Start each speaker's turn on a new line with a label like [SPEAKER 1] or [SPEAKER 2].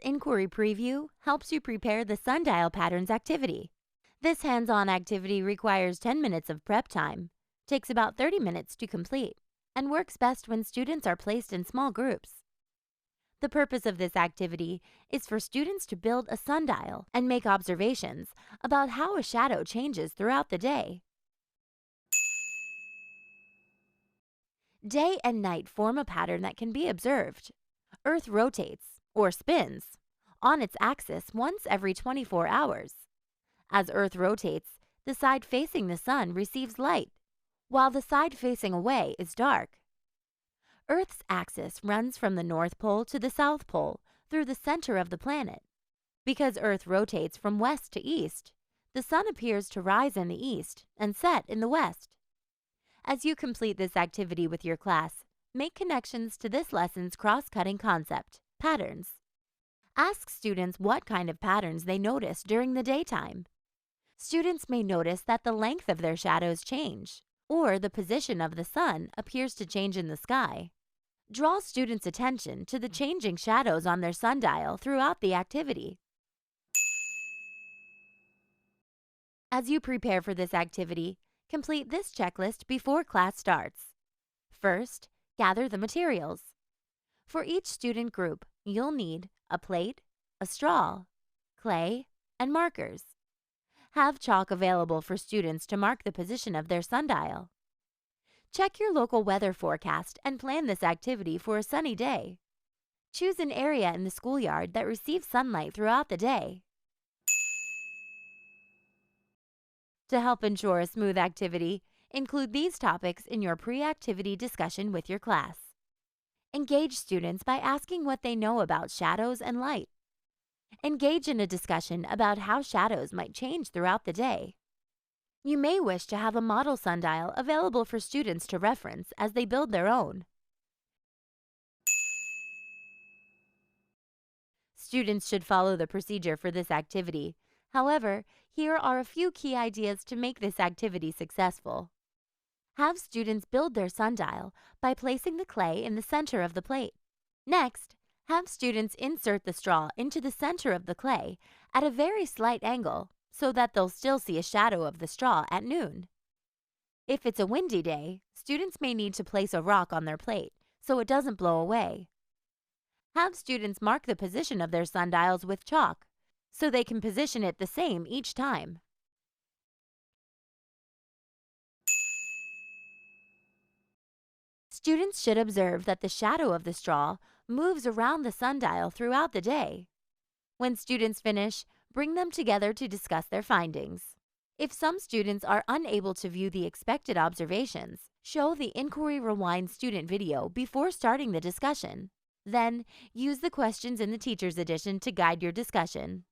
[SPEAKER 1] Inquiry Preview helps you prepare the sundial patterns activity. This hands-on activity requires 10 minutes of prep time, takes about 30 minutes to complete, and works best when students are placed in small groups. The purpose of this activity is for students to build a sundial and make observations about how a shadow changes throughout the day. Day and night form a pattern that can be observed. Earth rotates, or spins, on its axis once every 24 hours. As Earth rotates, the side facing the sun receives light, while the side facing away is dark. Earth's axis runs from the North Pole to the South Pole through the center of the planet. Because Earth rotates from west to east, the sun appears to rise in the east and set in the west. As you complete this activity with your class, make connections to this lesson's cross-cutting concept, patterns. Ask students what kind of patterns they notice during the daytime. Students may notice that the length of their shadows change, or the position of the sun appears to change in the sky. Draw students' attention to the changing shadows on their sundial throughout the activity. As you prepare for this activity, complete this checklist before class starts. First, gather the materials. For each student group, you'll need a plate, a straw, clay, and markers. Have chalk available for students to mark the position of their sundial. Check your local weather forecast and plan this activity for a sunny day. Choose an area in the schoolyard that receives sunlight throughout the day. To help ensure a smooth activity, include these topics in your pre-activity discussion with your class. Engage students by asking what they know about shadows and light. Engage in a discussion about how shadows might change throughout the day. You may wish to have a model sundial available for students to reference as they build their own. Students should follow the procedure for this activity. However, here are a few key ideas to make this activity successful. Have students build their sundial by placing the clay in the center of the plate. Next, have students insert the straw into the center of the clay at a very slight angle so that they'll still see a shadow of the straw at noon. If it's a windy day, students may need to place a rock on their plate so it doesn't blow away. Have students mark the position of their sundials with chalk so they can position it the same each time. Students should observe that the shadow of the straw moves around the sundial throughout the day. When students finish, bring them together to discuss their findings. If some students are unable to view the expected observations, show the Inquiry Rewind student video before starting the discussion. Then, use the questions in the Teacher's Edition to guide your discussion.